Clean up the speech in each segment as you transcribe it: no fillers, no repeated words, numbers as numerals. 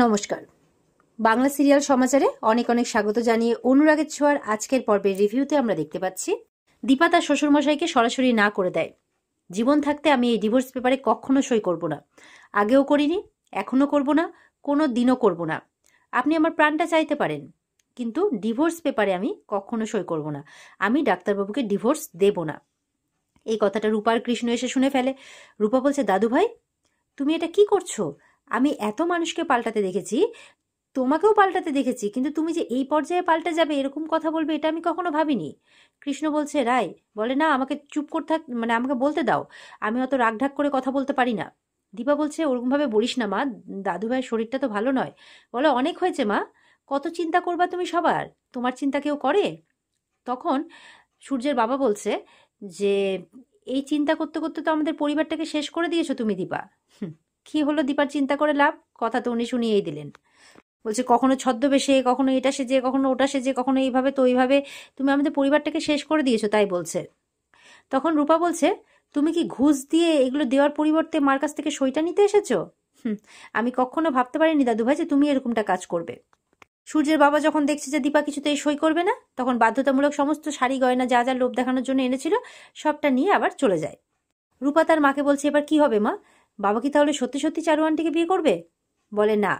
নমস্কার। বাংলা সিরিয়াল সমাচারে অনেক অনেক স্বাগত জানিয়ে অনুরাগের ছোঁয়ার আজকের পর্বের রিভিউতে আমরা দেখতে পাচ্ছি দীপা তার শ্বশুরমশাইকে সরাসরি না করে দেয়। জীবন থাকতে আমি এই ডিভোর্স পেপারে কখনো সই করব না, আগেও করিনি, এখনো করব না, কোনো দিনও করব না। আপনি আমার প্রাণটা চাইতে পারেন, কিন্তু ডিভোর্স পেপারে আমি কখনো সই করব না। আমি ডাক্তারবাবুকে ডিভোর্স দেব না। এই কথাটা রূপা আর কৃষ্ণ এসে শুনে ফেলে। রূপা বলছে, দাদু ভাই তুমি এটা কি করছো? আমি এত মানুষকে পাল্টাতে দেখেছি, তোমাকেও পাল্টাতে দেখেছি, কিন্তু তুমি যে এই পর্যায়ে পাল্টে যাবে, এরকম কথা বলবে, এটা আমি কখনো ভাবিনি। কৃষ্ণ বলছে, রায় বলে, না আমাকে চুপ করতে আমাকে বলতে দাও, আমি অত রাগঢাক করে কথা বলতে পারি না। দীপা বলছে, ওরকম ভাবে বলিস না মা, দাদু ভাইয়ের শরীরটা তো ভালো নয়। বলে, অনেক হয়েছে মা, কত চিন্তা করবা তুমি সবার, তোমার চিন্তা কেউ করে? তখন সূর্যের বাবা বলছে যে, এই চিন্তা করতে করতে তো আমাদের পরিবারটাকে শেষ করে দিয়েছো তুমি দীপা। কি হলো দীপার চিন্তা করে লাভ? কথা তো উনি শুনিয়েই দিলেন। বলছে, কখনো ছদ্মবেশে, কখনো এটা সেজে, কখনো ওটা সেজে, কখনো এইভাবে তো ওইভাবে তুমি আমাদের পরিবারটাকে শেষ করে দিয়েছো, তাই বলছে। তখন রূপা বলছে, তুমি কি ঘুষ দিয়ে এগুলো দেওয়ার পরিবর্তে মার কাছ থেকে সইটা নিতে এসেছো? আমি কখনো ভাবতে পারিনি দাদু ভাই যে তুমি এরকমটা কাজ করবে। সূর্যের বাবা যখন দেখছে যে দীপা কিছুতেই সই করবে না, তখন বাধ্যতামূলক সমস্ত শাড়ি গয়না যা যা লোভ দেখানোর জন্য এনেছিল সবটা নিয়ে আবার চলে যায়। রূপা তার মাকে বলছে, এবার কি হবে মা? বাবা কি তাহলে সত্যি সত্যি চারু আন্টিকে বিয়ে করবে? বলে, না,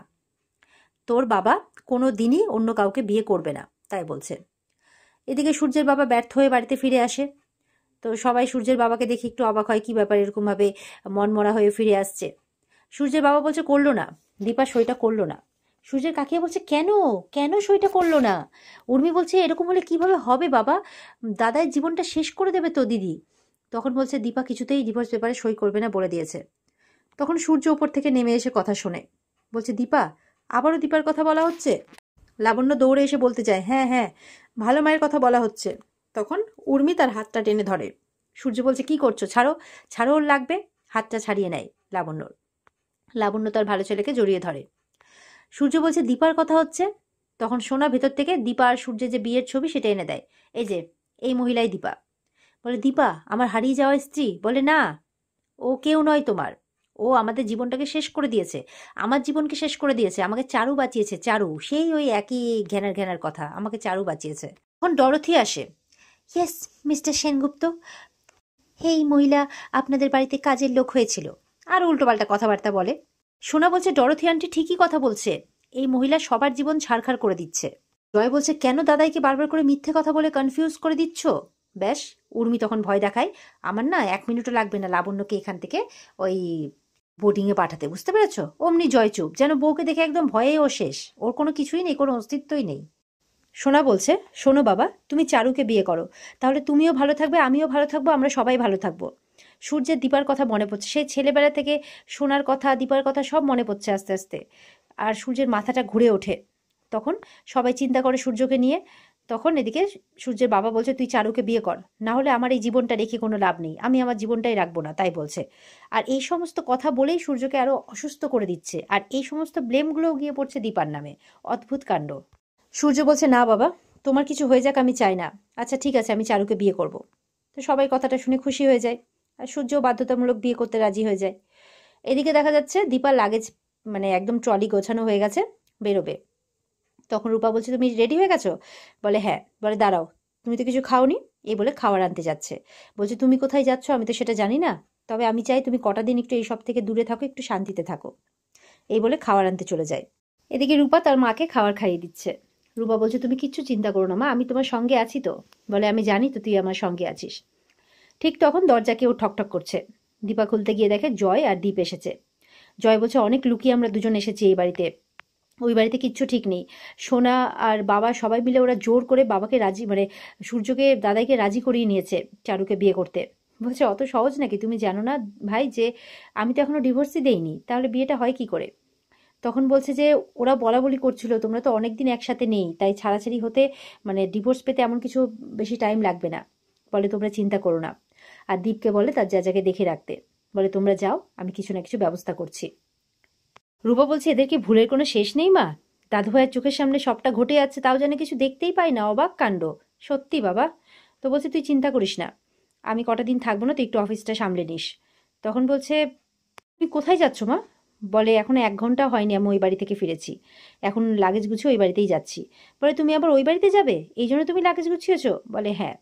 তোর বাবা কোনো দিনই অন্য কাউকে বিয়ে করবে না, তাই বলছে। এদিকে সূর্যের বাবা ব্যর্থ হয়ে বাড়িতে ফিরে আসে। তো সবাই সূর্যের বাবাকে দেখে একটু অবাক হয়, কি ব্যাপার এরকম ভাবে মনমরা হয়ে ফিরে আসছে। সূর্যের বাবা বলছে, করলো না, দীপা সইটা করলো না। সূর্যের কাকিয়া বলছে, কেন কেন সইটা করলো না? উর্মি বলছে, এরকম হলে কিভাবে হবে বাবা, দাদার জীবনটা শেষ করে দেবে তো দিদি। তখন বলছে, দীপা কিছুতেই ডিভোর্স পেপারে সই করবে না বলে দিয়েছে। তখন সূর্য উপর থেকে নেমে এসে কথা শোনে, বলছে, দীপা, আবারও দীপার কথা বলা হচ্ছে? লাবণ্য দৌড়ে এসে বলতে চায়, হ্যাঁ হ্যাঁ, ভালো মায়ের কথা বলা হচ্ছে। তখন উর্মি তার হাতটা টেনে ধরে। সূর্য বলছে, কি করছো, ছাড়ো ছাড়ো, ওর লাগবে। হাতটা ছাড়িয়ে নেয় লাবণ্যর। লাবণ্য তার ভালো ছেলেকে জড়িয়ে ধরে। সূর্য বলছে, দীপার কথা হচ্ছে। তখন সোনা ভেতর থেকে দীপা আর সূর্যের যে বিয়ের ছবি সেটা এনে দেয়। এই যে, এই মহিলাই দীপা। বলে, দীপা আমার হারিয়ে যাওয়া স্ত্রী? বলে, না, ও কেউ নয় তোমার। ও আমাদের জীবনটাকে শেষ করে দিয়েছে, আমার জীবনকে শেষ করে দিয়েছে। আমাকে চারু বাঁচিয়েছে, চারু, সেই ওই একই ঘ্যানার ঘ্যানার কথা, আমাকে চারু বাঁচিয়েছে। তখন ডরথি আসে। ইয়েস মিস্টার সেনগুপ্ত, এই মহিলা আপনাদের বাড়িতে কাজের লোক হয়েছিল। আর উল্টোপাল্টা কথাবার্তা বলে। সোনা বলছে, ডরথি আন্টি ঠিকই কথা বলছে, এই মহিলা সবার জীবন ছাড়খাড় করে দিচ্ছে। জয় বলছে, কেন দাদাইকে বারবার করে মিথ্যে কথা বলে কনফিউজ করে দিচ্ছ? ব্যাস। উর্মি তখন ভয় দেখায়, আমার না 1 মিনিটও লাগবে না লাবণ্যকে এখান থেকে ওই বোর্ডিংয়ে পাঠাতে, বুঝতে পেরেছো? অমনি জয় চুপ, যেন বউকে দেখে একদম ভয়ে ও শেষ, ওর কোনো কিছুই নেই, কোনো অস্তিত্বই নেই। সোনা বলছে, শোনো বাবা, তুমি চারুকে বিয়ে করো, তাহলে তুমিও ভালো থাকবে, আমিও ভালো থাকবো, আমরা সবাই ভালো থাকবো। সূর্যের দীপার কথা মনে পড়ছে, সেই ছেলেবেলা থেকে সোনার কথা, দীপার কথা সব মনে পড়ছে আস্তে আস্তে। আর সূর্যের মাথাটা ঘুরে ওঠে। তখন সবাই চিন্তা করে সূর্যকে নিয়ে। তখন এদিকে সূর্যের বাবা বলছে, তুই চারুকে বিয়ে কর, না হলে আমার এই জীবনটা রেখে কোনো লাভ নেই, আমি আমার জীবনটাই রাখবো না, তাই বলছে। আর এই সমস্ত কথা বলেই সূর্যকে আরো অসুস্থ করে দিচ্ছে, আর এই সমস্ত ব্লেমগুলোও গিয়ে পড়ছে দীপার নামে। অদ্ভুত কাণ্ড। সূর্য বলছে, না বাবা, তোমার কিছু হয়ে যাক আমি চাই না। আচ্ছা ঠিক আছে, আমি চারুকে বিয়ে করব। তো সবাই কথাটা শুনে খুশি হয়ে যায়, আর সূর্যও বাধ্যতামূলক বিয়ে করতে রাজি হয়ে যায়। এদিকে দেখা যাচ্ছে দীপার লাগেজ একদম ট্রলি গোছানো হয়ে গেছে, বেরোবে। তখন রূপা বলছে, তুমি রেডি হয়ে গেছো? বলে, হ্যাঁ। বলে, দাঁড়াও, তুমি তো কিছু খাওনি। এই বলে খাবার আনতে যাচ্ছে। বলছে, তুমি কোথায় যাচ্ছ আমি তো সেটা জানি না, তবে আমি চাই তুমি কটা দিন একটু এইসব থেকে দূরে থাকো, একটু শান্তিতে থাকো। এই বলে খাবার আনতে চলে যায়। এদিকে রূপা তার মাকে খাবার খাইয়ে দিচ্ছে। রূপা বলছে, তুমি কিচ্ছু চিন্তা করো না মা, আমি তোমার সঙ্গে আছি তো। বলে, আমি জানি তো তুই আমার সঙ্গে আছিস। ঠিক তখন দরজা কেউ ঠকঠক করছে। দীপা খুলতে গিয়ে দেখে জয় আর দীপ এসেছে। জয় বলছে, অনেক লুকিয়ে আমরা দুজন এসেছি এই বাড়িতে, ওই বাড়িতে কিচ্ছু ঠিক নেই। সোনা আর বাবা সবাই মিলে ওরা জোর করে বাবাকে রাজি সূর্যকে, দাদাইকে রাজি করিয়ে নিয়েছে চারুকে বিয়ে করতে। বলছে, অত সহজ নাকি? তুমি জানো না ভাই যে আমি তো এখনো ডিভোর্সই দেইনি, তাহলে বিয়েটা হয় কি করে? তখন বলছে যে ওরা বলা বলি করছিল, তোমরা তো অনেকদিন একসাথে নেই, তাই ছাড়াছাড়ি হতে ডিভোর্স পেতে এমন কিছু বেশি টাইম লাগবে না। বলে, তোমরা চিন্তা করো না। আর দীপকে বলে তার যাকে দেখে রাখতে। বলে, তোমরা যাও, আমি কিছু না কিছু ব্যবস্থা করছি। রূপা বলছে, এদের কি ভুলের কোনো শেষ নেই মা? দাদু ভাইয়ের চোখের সামনে সবটা ঘটে যাচ্ছে, তাও যেন কিছু দেখতেই পাই না, অবাক কাণ্ড। সত্যি বাবা। তো বলছে, তুই চিন্তা করিস না, আমি কটা দিন থাকবো না, তুই একটু অফিসটা সামলে নিস। তখন বলছে, তুমি কোথায় যাচ্ছ মা? বলে এখনো 1 ঘন্টা হয়নি আমি ওই বাড়ি থেকে ফিরেছি, এখন লাগেজ গুছিয়ে ওই বাড়িতেই যাচ্ছি। বলে তুমি আবার ওই বাড়িতে যাবে, এই জন্য তুমি লাগেজ গুছিয়েছো? বলে হ্যাঁ,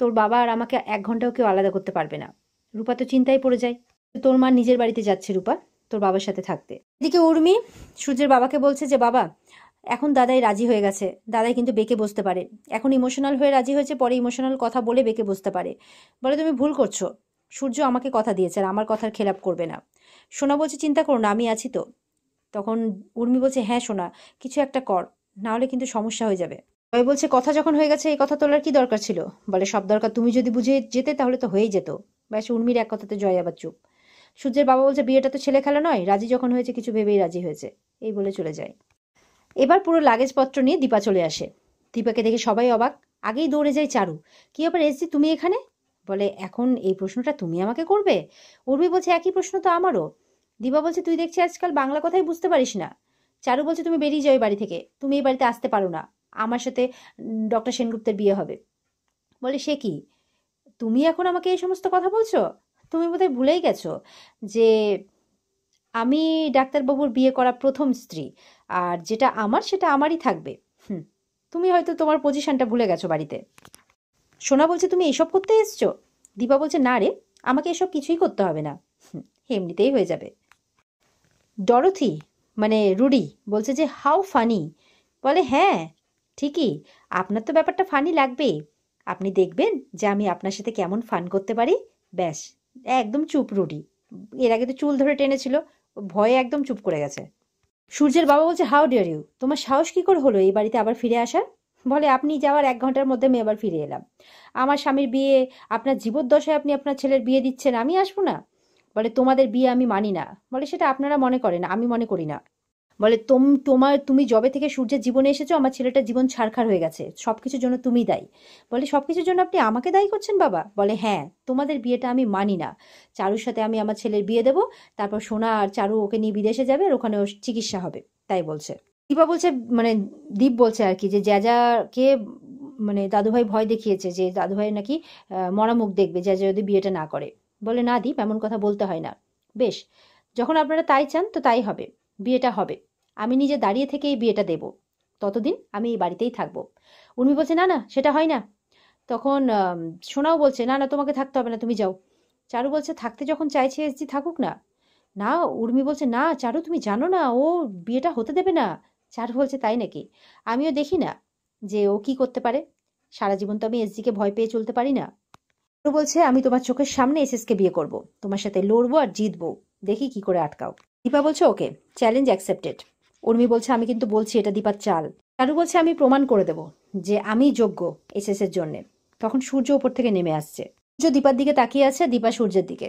তোর বাবা আর আমাকে 1 ঘন্টাও কেউ আলাদা করতে পারবে না। রূপা তো চিন্তায় পড়ে যায়, তোর মা নিজের বাড়িতে যাচ্ছে রূপা তোর বাবার সাথে থাকতে। এদিকে উর্মি সূর্যের বাবাকে বলছে যে বাবা এখন দাদাই রাজি হয়ে গেছে, দাদাই কিন্তু বেঁকে বসতে পারে, এখন ইমোশনাল হয়ে রাজি হয়েছে, পরে ইমোশনাল কথা বলে বেঁকে বসতে পারে। বলে তুমি ভুল করছো, সূর্য আমাকে কথা দিয়েছে আর আমার কথার খেলাপ করবে না। সোনা বলছে চিন্তা করো না, আমি আছি তো। তখন উর্মি বলছে হ্যাঁ সোনা, কিছু একটা কর, না হলে কিন্তু সমস্যা হয়ে যাবে। জয় বলছে কথা যখন হয়ে গেছে এই কথা তোলার কি দরকার ছিল? বলে সব দরকার তুমি যদি বুঝে যেতে তাহলে তো হয়েই যেত। ব্যাস, উর্মির এক কথাতে জয় আবার চুপ। সূর্যের বাবা বলছে বিয়েটা তো ছেলে খেলা নয়, রাজি যখন হয়েছে কিছু ভেবেই রাজি হয়েছে, এই বলে চলে যায়। এবার পুরো লাগেজপত্র নিয়ে দীপা চলে আসে। দীপাকে দেখে সবাই অবাক, আগেই দৌড়ে যায় চারু। কি ব্যাপার এসছি তুমি এখানে? বলে এখন এই প্রশ্নটা তুমি আমাকে করবে? উর্মি বলছে একই প্রশ্ন তো আমারও। দীপা বলছে তুই দেখছি আজকাল বাংলা কথাই বুঝতে পারিস না। চারু বলছে তুমি বেরিয়ে যাও এই বাড়ি থেকে, তুমি এই বাড়িতে আসতে পারো না, আমার সাথে ডক্টর সেনগুপ্তের বিয়ে হবে। বলে সে কি, তুমি এখন আমাকে এই সমস্ত কথা বলছো? তুমি বোধহয় ভুলেই গেছো যে আমি ডাক্তারবাবুর বিয়ে করা প্রথম স্ত্রী, আর যেটা আমার সেটা আমারই থাকবে। তুমি হয়তো তোমার পজিশনটা ভুলে গেছো বাড়িতে। সোনা বলছে তুমি এসব করতে এসছো? দীপা বলছে না রে, আমাকে এসব কিছুই করতে হবে না, এমনিতেই হয়ে যাবে। ডরথি মানে রুডি বলছে যে হাউ ফানি। বলে হ্যাঁ ঠিকই, আপনার তো ব্যাপারটা ফানি লাগবেই, আপনি দেখবেন যে আমি আপনার সাথে কেমন ফান করতে পারি। ব্যাস, একদম চুপ রুডি, এর আগে তো চুল ধরে টেনেছিল, ভয়ে একদম চুপ করে গেছে। সূর্যের বাবা বলছে হাউ ডিয়ার ইউ, তোমার সাহস কি করে হলো এই বাড়িতে আবার ফিরে আসার? বলে আপনি যাওয়ার 1 ঘন্টার মধ্যে আমি আবার ফিরে এলাম, আমার স্বামীর বিয়ে, আপনার জীবদ্দশায় আপনি আপনার ছেলের বিয়ে দিচ্ছেন, আমি আসবো না? বলে তোমাদের বিয়ে আমি মানি না। বলে সেটা আপনারা মনে করেন, আমি মনে করি না। বলে তুমি যবে থেকে সূর্যের জীবনে এসেছো আমার ছেলেটার জীবন ছারখার হয়ে গেছে, সবকিছুর জন্য তুমি দায়ী। বলে সবকিছুর জন্য আপনি আমাকে দায়ী করছেন বাবা? বলে হ্যাঁ, তোমাদের বিয়েটা আমি মানি না, চারুর সাথে আমি আমার ছেলের বিয়ে দেবো, তারপর সোনা আর চারু ওকে নিয়ে বিদেশে যাবে আর ওখানে ওর চিকিৎসা হবে, তাই বলছে। দীপা বলছে মানে দীপ বলছে আর কি যে জ্যাজাকে মানে দাদুভাই ভয় দেখিয়েছে যে দাদুভাই নাকি মরা মুখ দেখবে জ্যাজা যদি বিয়েটা না করে। বলে না দীপ, এমন কথা বলতে হয় না। বেশ, যখন আপনারা তাই চান তো তাই হবে, বিয়েটা হবে, আমি নিজে দাঁড়িয়ে থেকে এই বিয়েটা দেব, ততদিন আমি এই বাড়িতেই থাকবো। উর্মি বলছে না না সেটা হয় না। তখন সোনাও বলছে না না তোমাকে থাকতে হবে না, তুমি যাও। চারু বলছে থাকতে যখন চাইছে এসজি থাকুক না। না, উর্মি বলছে না চারু তুমি জানো না ও বিয়েটা হতে দেবে না। চারু বলছে তাই নাকি, আমিও দেখি না যে ও কি করতে পারে, সারা জীবন তো আমি এসজিকে ভয় পেয়ে চলতে পারি না। চারু বলছে আমি তোমার চোখের সামনে এসএসকে বিয়ে করব, তোমার সাথে লড়বো আর জিতবো, দেখি কি করে আটকাও। দীপা বলছে ওকে, চ্যালেঞ্জ অ্যাকসেপ্টেড। উর্মি বলছে আমি কিন্তু বলছি এটা দীপার চাল। চারু বলছে আমি প্রমাণ করে দেব যে আমি যোগ্য এসএস এর জন্য। তখন সূর্য উপর থেকে নেমে আসছে, সূর্য দীপার দিকে তাকিয়ে আছে, দীপা সূর্যের দিকে।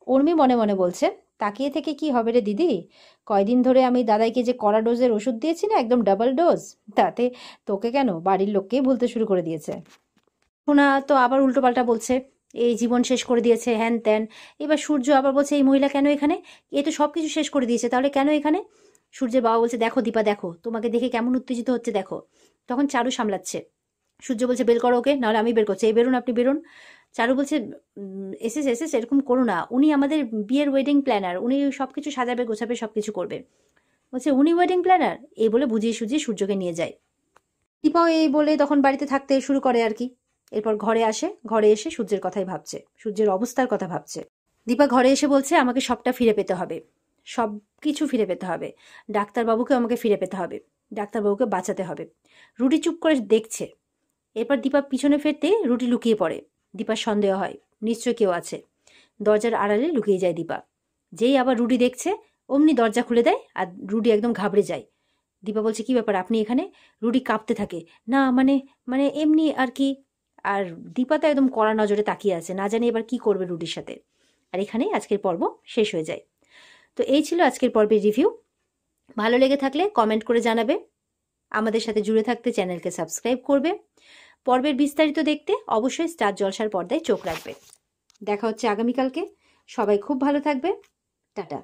উর্মি মনে মনে বলছে তাকিয়ে থেকে কি হবে রে দিদি, কয়দিন ধরে আমি দাদাইকে যে কড়া ডোজের ওষুধ দিয়েছি না, একদম ডাবল ডোজ, তাতে তোকে কেন বাড়ির লোককেই ভুলতে শুরু করে দিয়েছে। সোনা তো আবার উল্টোপাল্টা বলছে, এই জীবন শেষ করে দিয়েছে হ্যান ত্যান। এবার সূর্য আবার বলছে এই মহিলা কেন এখানে, এ তো সবকিছু শেষ করে দিয়েছে, তাহলে কেন এখানে? সূর্যের বাবা বলছে দেখো দীপা দেখো, তোমাকে দেখে কেমন উত্তেজিত হচ্ছে দেখো। তখন চারু সামলাচ্ছে। সূর্য বলছে বের করো ওকে, নাহলে আমি বের করছি, এই বেরোন আপনি বেরোন। চারু বলছে এসএস এসএস এরকম করো না, উনি আমাদের বিয়ের ওয়েডিং প্ল্যানার, উনি সবকিছু সাজাবে গোছাবে সবকিছু করবে। বলছে উনি ওয়েডিং প্ল্যানার, এই বলে বুঝিয়ে সুঝিয়ে সূর্যকে নিয়ে যায়। দীপাও এই বলে তখন বাড়িতে থাকতে শুরু করে আর কি। এরপর ঘরে আসে, ঘরে এসে সূর্যের কথাই ভাবছে, সূর্যের অবস্থার কথা ভাবছে। দীপা ঘরে এসে বলছে আমাকে সবটা ফিরে পেতে হবে, সব কিছু ফিরে পেতে হবে, ডাক্তারবাবুকে আমাকে ফিরে পেতে হবে, ডাক্তারবাবুকে বাঁচাতে হবে। রুটি চুপ করে দেখছে। এরপর দীপা পিছনে ফিরতে রুটি লুকিয়ে পড়ে। দীপার সন্দেহ হয় নিশ্চয় কেউ আছে, দরজার আড়ালে লুকিয়ে যায় দীপা। যেই আবার রুটি দেখছে অমনি দরজা খুলে দেয় আর রুটি একদম ঘাবড়ে যায়। দীপা বলছে কি ব্যাপার আপনি এখানে? রুটি কাঁপতে থাকে, না মানে মানে এমনি আর কি। আর দীপা তো একদম কড়া নজরে তাকিয়ে আছে, না জানি এবার কি করবে রুটির সাথে। আর এখানেই আজকের পর্ব শেষ হয়ে যায়। তো এই ছিল আজকের পর্বের রিভিউ। ভালো লেগে থাকলে কমেন্ট করে জানাবে, আমাদের সাথে জুড়ে থাকতে চ্যানেলকে সাবস্ক্রাইব করবে, পর্বের বিস্তারিত দেখতে অবশ্যই স্টার জলসার পর্দায় চোখ রাখবে। দেখা হচ্ছে আগামীকালকে, সবাই খুব ভালো থাকবে, টাটা।